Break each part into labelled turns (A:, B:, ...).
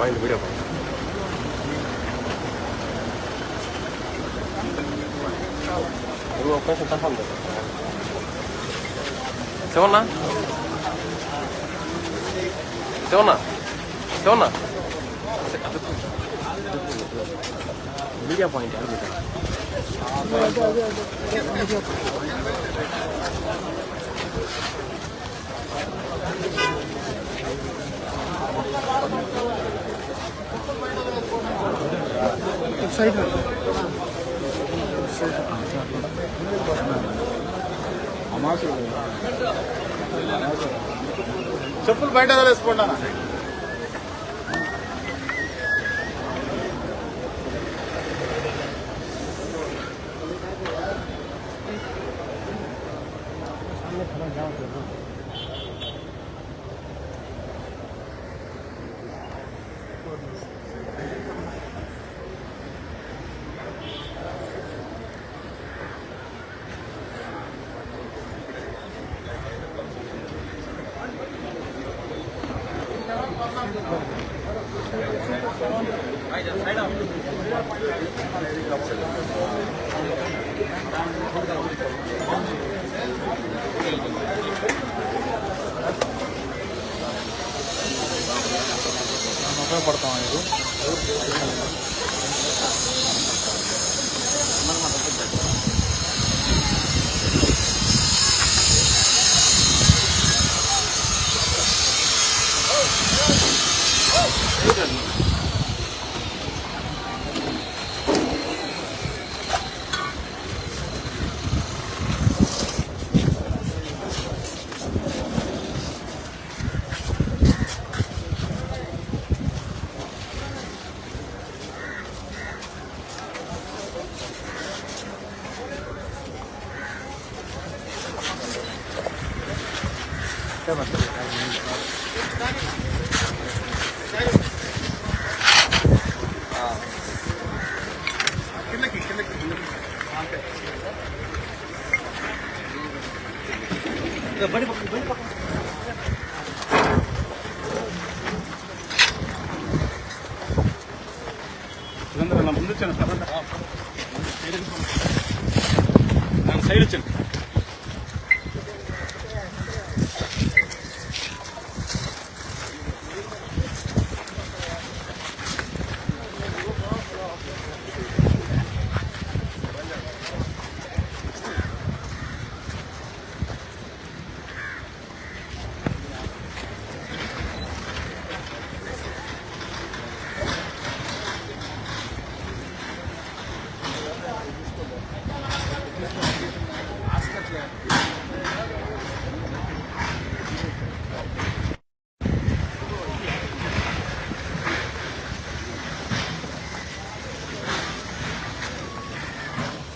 A: Point video point ఒక్క నిమిషం తప్ప Shivanna Shivanna Shivanna media point
B: side చెప్పులు బయట వేసుకోండి ఉపయోగపడతాం ఇది ముందు వచ్చాను సైడ్ వచ్చాను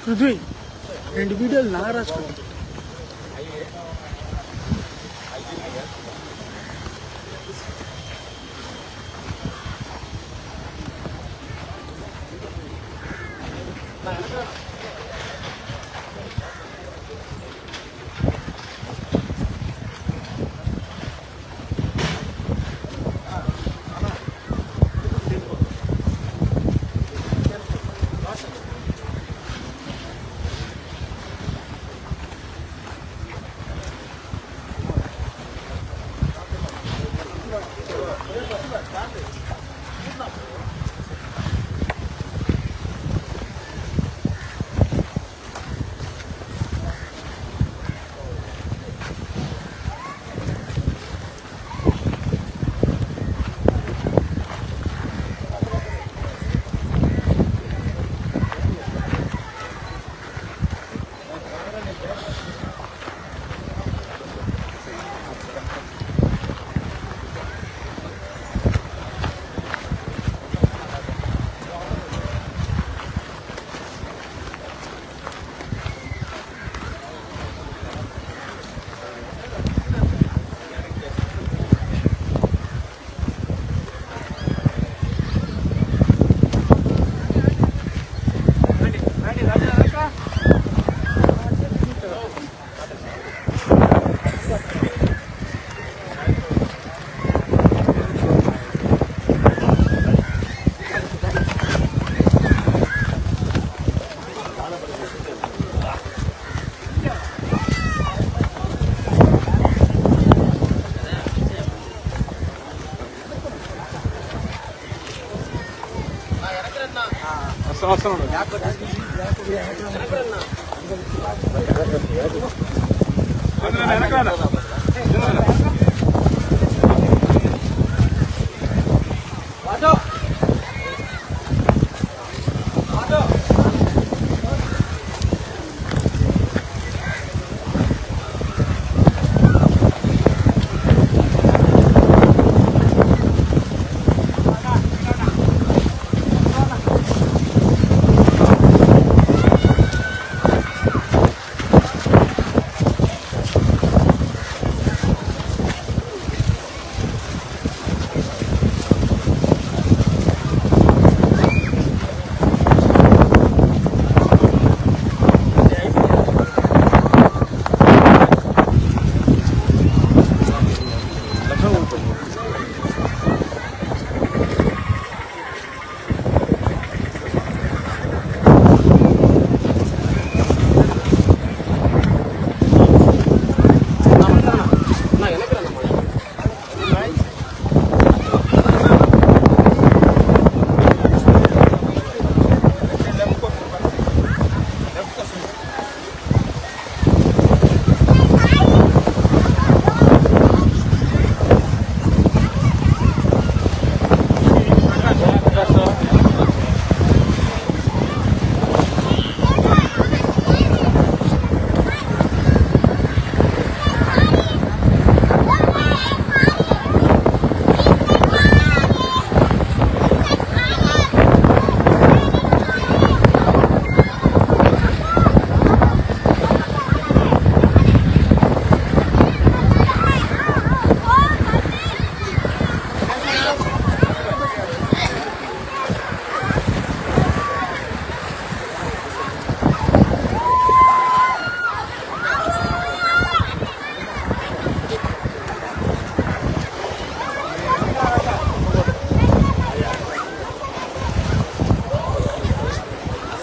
B: పృథ్వీ 2 వీడియోలు నా రాసుకో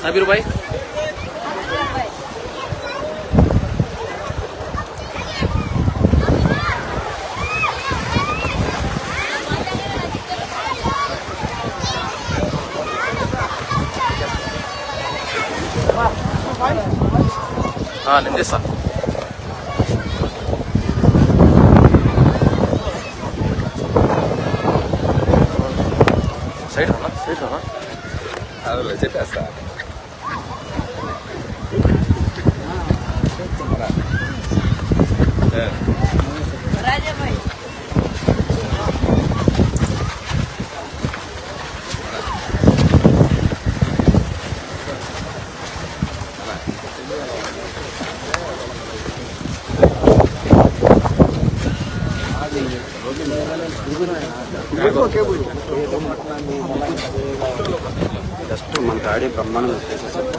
A: साबिर भाई हाँ निंदेसा సైడ్ రా అదే చెప్పేస్తా
C: జస్ట్ మన గాడి బ్రహ్మాండంగా చేసేసారు.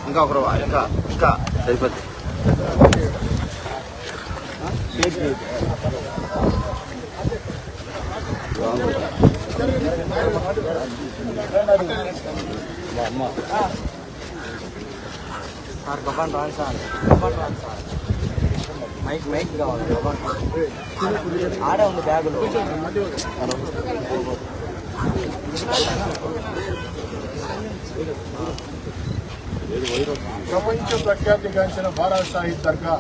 C: ఇంకా ఒకరు ఇంకా సరిపోద్ది.
B: సార్ కబాన్ రాదు సార్ మైక్ కావాలి ఆడే ఉంది బ్యాగులో.
D: ప్రపంచ ప్రఖ్యాతిగాంచిన బారా సాహిబ్ దర్గా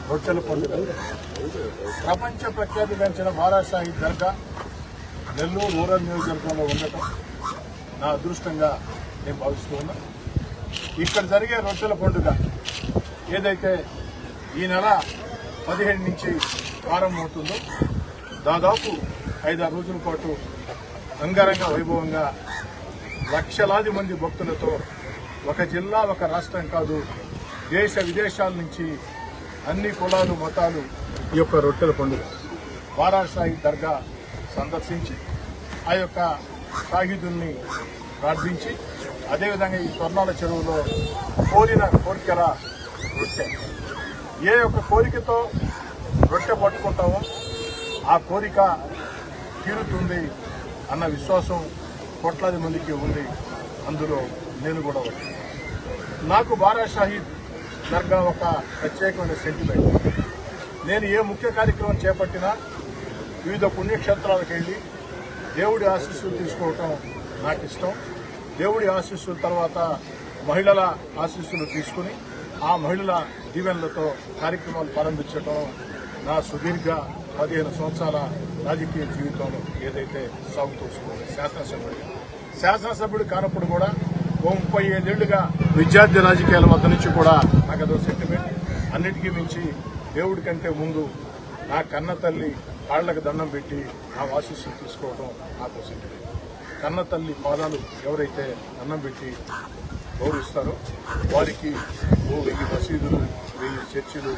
D: రొట్టెల పండుగ. ప్రపంచ ప్రఖ్యాతిగాంచిన బారా సాహిబ్ దర్గా నెల్లూరు రూరల్ నియోజకవర్గంలో ఉండటం నా అదృష్టంగా నేను భావిస్తూ ఉన్నా. ఇక్కడ జరిగే రొట్టెల పండుగ ఏదైతే ఈ నెల 17 నుంచి ప్రారంభమవుతుందో దాదాపు 5-6 రోజుల పాటు అంగరంగ వైభవంగా లక్షలాది మంది భక్తులతో ఒక జిల్లా ఒక రాష్ట్రం కాదు దేశ విదేశాల నుంచి అన్ని కులాలు మతాలు ఈ యొక్క రొట్టెల పండుగ బారా సాహిబ్ దర్గా సందర్శించి ఆ యొక్క షాహీదుల్ని ప్రార్థించి అదేవిధంగా ఈ స్వర్ణాల చెరువులో కోరిన కోరికల రొట్టె ఏ యొక్క కోరికతో రొట్టె పట్టుకుంటామో ఆ కోరిక తీరుతుంది అన్న విశ్వాసం కోట్లాది మందికి ఉంది. అందులో నేను కూడా ఒకటి. నాకు బారా షాహీద్ దర్గా ఒక ప్రత్యేకమైన సెంటిమెంట్. నేను ఏ ముఖ్య కార్యక్రమం చేపట్టినా వివిధ పుణ్యక్షేత్రాలకు వెళ్ళి దేవుడి ఆశీస్సులు తీసుకోవటం నాకు ఇష్టం. దేవుడి ఆశీస్సుల తర్వాత మహిళల ఆశీస్సులు తీసుకుని ఆ మహిళల దీవెనలతో కార్యక్రమాలు ప్రారంభించడం నా సుదీర్ఘ 15 సంవత్సరాల రాజకీయ జీవితంలో ఏదైతే సాగుతూ వస్తుందో శాసనసభ్యుడు కానప్పుడు కూడా 35 ఏళ్లుగా విద్యార్థి రాజకీయాల వద్ద నుంచి కూడా నాకు అదో సెంటిమెంట్. అన్నిటికీ మించి దేవుడి కంటే ముందు నా కన్న తల్లి కాళ్లకు దండం పెట్టి నా ఆశీస్సులు తీసుకోవడం నాకు సెంటిమెంట్. కన్న తల్లి పాదాలు ఎవరైతే దండం పెట్టి గౌరవిస్తారో వారికి 1000 మసీదులు, 1000 చర్చిలు,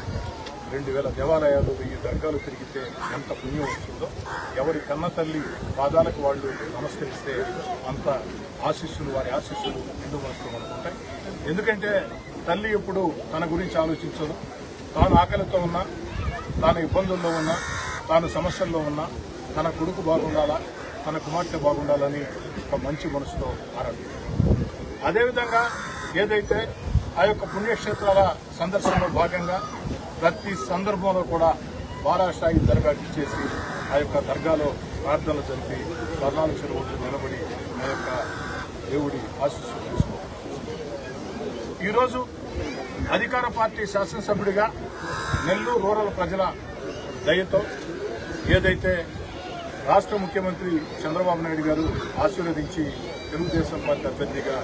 D: 2000 దేవాలయాలు, 1000 దర్గాలు తిరిగితే ఎంత పుణ్యం వస్తుందో, ఎవరి కన్న తల్లి పాదాలకు వాళ్ళు నమస్కరిస్తే అంత ఆశీస్సులు, వారి ఆశీస్సులు ఎందుకు వస్తూ ఉంటాయి. ఎందుకంటే తల్లి ఎప్పుడు తన గురించి ఆలోచించదు. తాను ఆకలితో ఉన్నా, తాను ఇబ్బందుల్లో ఉన్నా, తాను సమస్యల్లో ఉన్నా తన కొడుకు బాగుండాలా, తన కుమార్తె బాగుండాలని ఒక మంచి మనసుతో ఆరాధిస్తారు. అదేవిధంగా ఏదైతే ఆ యొక్క పుణ్యక్షేత్రాల సందర్శనలో భాగంగా ప్రతి సందర్భంలో కూడా బారాషాహి దర్గాకి ఇచ్చేసి ఆ యొక్క దర్గాలో ప్రార్థనలు జరిపి స్వర్ణాల చెరువులు నిలబడి ఆ యొక్క దేవుడి ఆశీస్సులు తీసుకోవాలి. ఈరోజు అధికార పార్టీ శాసనసభ్యుడిగా నెల్లూరు రూరల్ ప్రజల దయతో ఏదైతే రాష్ట్ర ముఖ్యమంత్రి చంద్రబాబు నాయుడు గారు ఆశీర్వదించి తెలుగుదేశం పార్టీ అభ్యర్థిగా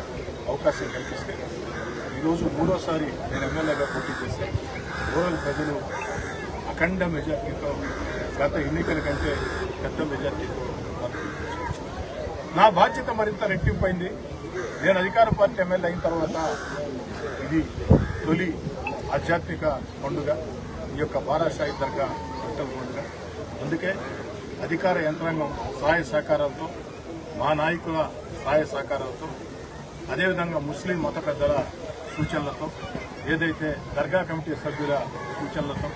D: అవకాశం కల్పిస్తే ఈరోజు 3వసారి నేను ఎమ్మెల్యేగా పోటీ చేస్తే రూరల్ ప్రజలు అఖండ మెజార్టీతో గత ఎన్నికల కంటే పెద్ద మెజార్టీతో నా బాధ్యత మరింత రెట్టింపైంది. నేను అధికార పార్టీ ఎమ్మెల్యే అయిన తర్వాత ఇది తొలి ఆధ్యాత్మిక పండుగ, ఈ యొక్క బారాషాహి దర్గా విఠల పండుగ. అందుకే అధికార యంత్రాంగం సహాయ సహకారాలతో, మా నాయకుల సహాయ సహకారాలతో, అదేవిధంగా ముస్లిం మత పెద్దల సూచనలతో, ఏదైతే దర్గా కమిటీ సభ్యుల సూచనలతో,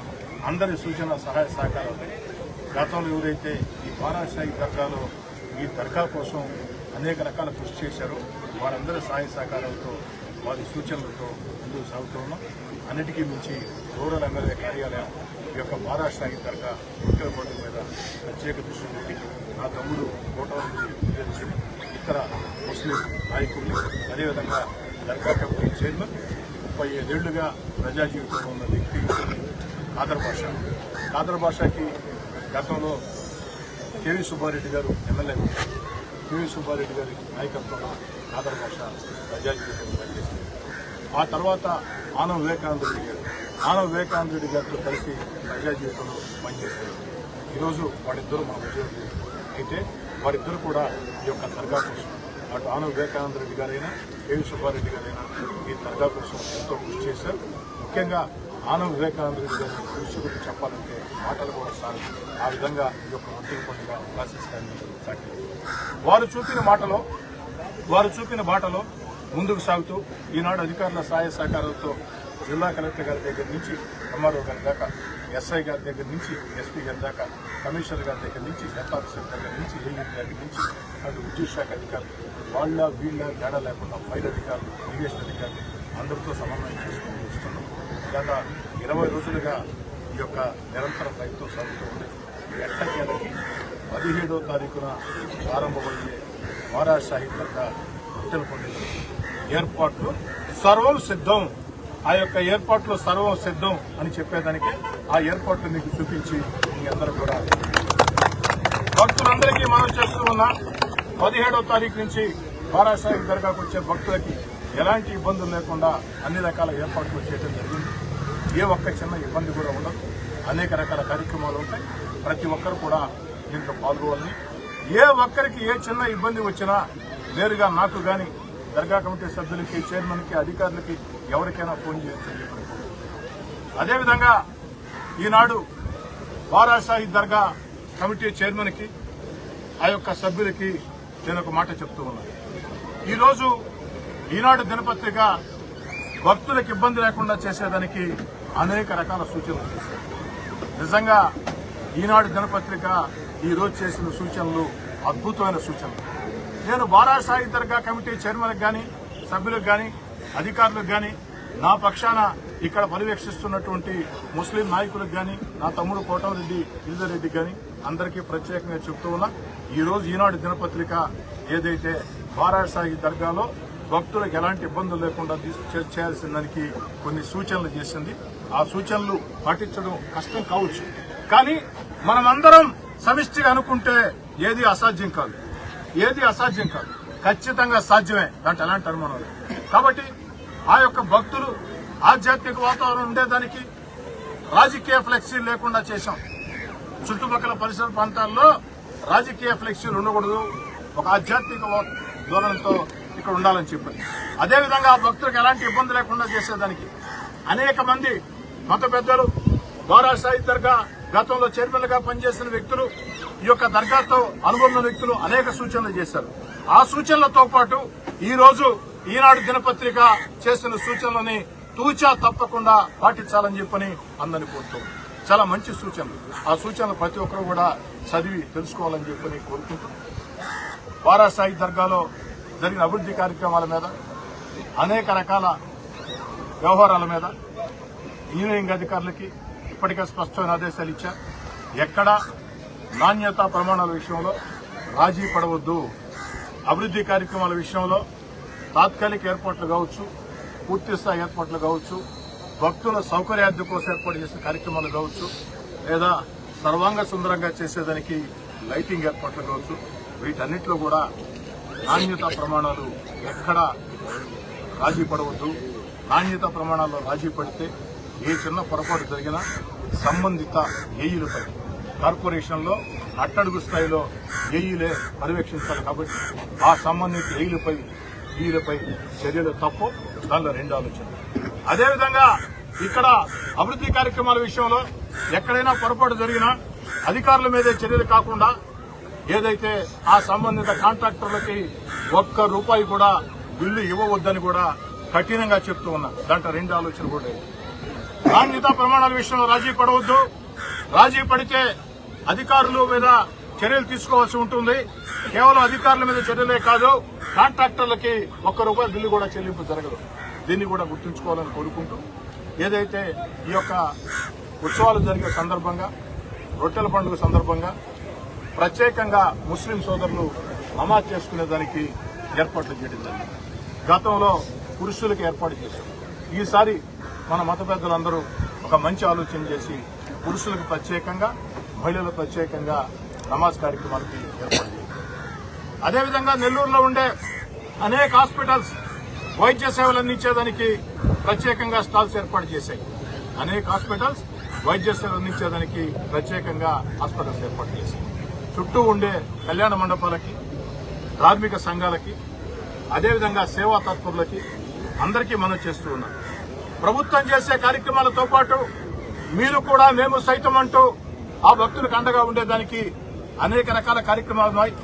D: అందరి సూచన సహాయ సహకారాలతో గతంలో ఎవరైతే ఈ బారాషాహి దర్గాలో ఈ దర్గా కోసం అనేక రకాల కృషి చేశారో వారందరి సహాయ సహకారాలతో, వారి సూచనలతో ముందుకు సాగుతూ ఉన్నాం. అన్నిటికీ మించి రూరల్ ఎమ్మెల్యే కార్యాలయం ఈ యొక్క బారాషాహి దర్గా విఠల పండుగ మీద ప్రత్యేక దృష్టి పెట్టి నా తమ్ముడు కోటల నుంచి ఇతర ముస్లిం నాయకుల్ని, అదేవిధంగా దర్గా కమిటీ చైర్మన్ 35 ఏళ్లుగా ప్రజా జీవితంలో ఉన్న వ్యక్తి ఖాదర్ బాషాకి గతంలో కేవీ సుబ్బారెడ్డి గారు ఎమ్మెల్యే, కేవీ సుబ్బారెడ్డి గారి నాయకత్వంలో ఖాదర్ బాషా ప్రజా జీవితంలో పనిచేస్తారు. ఆ తర్వాత ఆనం వివేకానంద రెడ్డి గారితో కలిసి ప్రజా జీవితంలో పనిచేస్తారు. ఈరోజు వారిద్దరూ మా ఉద్యోగులు అయితే వారిద్దరూ కూడా ఈ యొక్క దర్గా కోసం, అటు ఆనం వివేకానంద రెడ్డి గారైనా కేవీ సుబ్బారెడ్డి గారైనా ఈ దర్గా కోసం ఎంతో కృషి చేశారు. ముఖ్యంగా ఆనం వివేకానంద రెడ్డి గారి కృషి గురించి చెప్పాలంటే మాటలు కూడా సాగు. ఆ విధంగా ఈ యొక్క ఒంటికి పండుగ ఆశిస్తారని సాటి వారు చూపిన బాటలో ముందుకు సాగుతూ ఈనాడు అధికారుల సహాయ సహకారాలతో జిల్లా కలెక్టర్ గారి దగ్గర నుంచి ఎంఆర్ఓ గారి దాకా, ఎస్ఐ గారి దగ్గర నుంచి ఎస్పీ గారి దాకా, కమిషనర్ గారి దగ్గర నుంచి, హెల్త్ ఆఫీసర్ దగ్గర నుంచి, ఏఈ దగ్గర నుంచి, అటు విద్యుత్ శాఖ అధికారులు వీళ్ళ తేడా లేకుండా ఫైర్ అధికారులు, ఇరిగేషన్ అధికారులు అందరితో సమన్వయం చేసుకుని వస్తున్నాం. గత 20 రోజులుగా ఈ యొక్క నిరంతర ప్రయత్నం సాగుతూ ఉంది. ఎట్టకేలకి 17వ తారీఖున ప్రారంభమయ్యే బారాషాహి దర్గా విఠల పండుగ ఏర్పాట్లు సర్వం సిద్ధం. ఆ యొక్క ఏర్పాట్లు సర్వం సిద్ధం అని చెప్పేదానికి ఆ ఏర్పాట్లు మీకు చూపించి మీ అందరూ కూడా భక్తులందరికీ మనం చేస్తూ ఉన్నా 17వ తారీఖు నుంచి బారాషాహి దర్గాకు వచ్చే భక్తులకి ఎలాంటి ఇబ్బందులు లేకుండా అన్ని రకాల ఏర్పాట్లు చేయడం జరిగింది. ఏ ఒక్క చిన్న ఇబ్బంది కూడా ఉండదు. అనేక రకాల కార్యక్రమాలు ఉంటాయి. ప్రతి ఒక్కరు కూడా దీంట్లో పాల్గొవాలని, ఏ ఒక్కరికి ఏ చిన్న ఇబ్బంది వచ్చినా నేరుగా నాకు కానీ, దర్గా కమిటీ సభ్యులకి, చైర్మన్కి, అధికారులకి ఎవరికైనా ఫోన్ చేయొచ్చని చెప్పి. అదేవిధంగా ఈనాడు బారాషాహి దర్గా కమిటీ చైర్మన్కి, ఆ యొక్క సభ్యులకి నేను ఒక మాట చెప్తూ ఉన్నాను. ఈరోజు ఈనాడు దినపత్రిక భక్తులకు ఇబ్బంది లేకుండా చేసేదానికి అనేక రకాల సూచనలు చేశారు. నిజంగా ఈనాడు దినపత్రిక ఈరోజు చేసిన సూచనలు అద్భుతమైన సూచనలు. నేను బారాషాహి దర్గా కమిటీ చైర్మన్కి కానీ, సభ్యులకు కానీ, అధికారులకు కానీ నా పక్షాన ఇక్కడ పర్యవేక్షిస్తున్నటువంటి ముస్లిం నాయకులకు గాని, నా తమ్ముడు కోటమిరెడ్డి గిరిధర్ రెడ్డి గాని అందరికీ ప్రత్యేకంగా చెప్తూ ఉన్నా, ఈ రోజు ఈనాడు దినపత్రిక ఏదైతే బారాసాయి దర్గాలో భక్తులకు ఎలాంటి ఇబ్బందులు లేకుండా చేయాల్సిన దానికి కొన్ని సూచనలు చేసింది. ఆ సూచనలు పాటించడం కష్టం కావచ్చు, కానీ మనమందరం సమిష్టిగా అనుకుంటే ఏది అసాధ్యం కాదు. ఖచ్చితంగా సాధ్యమే, దాంట్లో ఎలాంటి అనుమానం లేదు. కాబట్టి ఆ యొక్క భక్తులు ఆధ్యాత్మిక వాతావరణం ఉండేదానికి రాజకీయ ఫ్లెక్సీలు లేకుండా చేశాం. చుట్టుపక్కల పరిసర ప్రాంతాల్లో రాజకీయ ఫ్లెక్సీలు ఉండకూడదు, ఒక ఆధ్యాత్మిక ధోరణితో ఇక్కడ ఉండాలని చెప్పారు. అదేవిధంగా ఆ భక్తులకు ఎలాంటి ఇబ్బంది లేకుండా చేసేదానికి అనేక మంది మత పెద్దలు, బారాసాయి దర్గా గతంలో చైర్మన్ గా పనిచేసిన వ్యక్తులు, ఈ యొక్క దర్గాతో అనుబంధ వ్యక్తులు అనేక సూచనలు చేశారు. ఆ సూచనలతో పాటు ఈ రోజు ఈనాడు దినపత్రిక చేసిన సూచనలని తూచా తప్పకుండా పాటించాలని చెప్పని అందరినీ కోరుతున్నాం. చాలా మంచి సూచనలు. ఆ సూచనలు ప్రతి ఒక్కరు కూడా చదివి తెలుసుకోవాలని చెప్పని కోరుకుంటున్నాం. బారాసాయి దర్గాలో జరిగిన అభివృద్ధి కార్యక్రమాల మీద, అనేక రకాల వ్యవహారాల మీద ఇంజనీరింగ్ అధికారులకి ఇప్పటికే స్పష్టమైన ఆదేశాలు ఇచ్చారు. ఎక్కడా నాణ్యతా ప్రమాణాల విషయంలో రాజీ పడవద్దు. అభివృద్ధి కార్యక్రమాల విషయంలో తాత్కాలిక ఏర్పాట్లు కావచ్చు, పూర్తిస్థాయి ఏర్పాట్లు కావచ్చు, భక్తుల సౌకర్యార్థి కోసం ఏర్పాటు చేసిన కార్యక్రమాలు కావచ్చు, లేదా సర్వాంగ సుందరంగా చేసేదానికి లైటింగ్ ఏర్పాట్లు కావచ్చు, వీటన్నిటిలో కూడా నాణ్యతా ప్రమాణాలు ఎక్కడా రాజీ పడవద్దు. నాణ్యతా ప్రమాణాల్లో రాజీ పడితే ఏ చిన్న పొరపాటు జరిగినా సంబంధిత ఏఈలపై, కార్పొరేషన్లో అట్టడుగు స్థాయిలో ఏఈలే పర్యవేక్షించాలి. కాబట్టి ఆ సంబంధిత ఏఈలపై చర్యలు తప్పు, దానిలో రెండు ఆలోచన. అదేవిధంగా ఇక్కడ అభివృద్ధి కార్యక్రమాల విషయంలో ఎక్కడైనా పొరపాటు జరిగినా అధికారుల మీదే చర్యలు కాకుండా ఏదైతే ఆ సంబంధిత కాంట్రాక్టర్లకి ₹1 కూడా బిల్లు ఇవ్వవద్దని కూడా కఠినంగా చెప్తూ ఉన్నా. దాంట్లో రెండు ఆలోచన కూడా. నాణ్యతా ప్రమాణాల విషయంలో రాజీ పడవద్దు. రాజీ పడితే అధికారుల మీద చర్యలు తీసుకోవాల్సి ఉంటుంది. కేవలం అధికారుల మీద చర్యలే కాదు, కాంట్రాక్టర్లకి ₹1 బిల్లు కూడా చెల్లింపు జరగదు. దీన్ని కూడా గుర్తుంచుకోవాలని కోరుకుంటూ, ఏదైతే ఈ యొక్క ఉత్సవాలు జరిగే సందర్భంగా, రొట్టెల పండుగ సందర్భంగా ప్రత్యేకంగా ముస్లిం సోదరులు నమాజ్ చేసుకునేదానికి ఏర్పాట్లు చేయడం జరిగింది. గతంలో పురుషులకు ఏర్పాటు చేశారు. ఈసారి మన మత పెద్దలందరూ ఒక మంచి ఆలోచన చేసి పురుషులకు ప్రత్యేకంగా, మహిళలకు ప్రత్యేకంగా నమాజ్ కార్యక్రమాలకి ఏర్పాటు చేశారు. అదేవిధంగా నెల్లూరులో ఉండే అనేక హాస్పిటల్స్ వైద్య సేవలు అందించేదానికి ప్రత్యేకంగా స్టాల్స్ ఏర్పాటు చేశాయి. అనేక హాస్పిటల్స్ వైద్య సేవలు అందించేదానికి ప్రత్యేకంగా హాస్పిటల్స్ ఏర్పాటు చేశాయి. చుట్టూ ఉండే కళ్యాణ మండపాలకి, ధార్మిక సంఘాలకి, అదేవిధంగా సేవా తత్పరులకి అందరికీ మనం చేస్తూ ఉన్నాం. ప్రభుత్వం చేసే కార్యక్రమాలతో పాటు మీరు కూడా మేము సైతం అంటూ ఆ భక్తులకు అండగా ఉండేదానికి అనేక రకాల కార్యక్రమాలు ఉన్నాయి.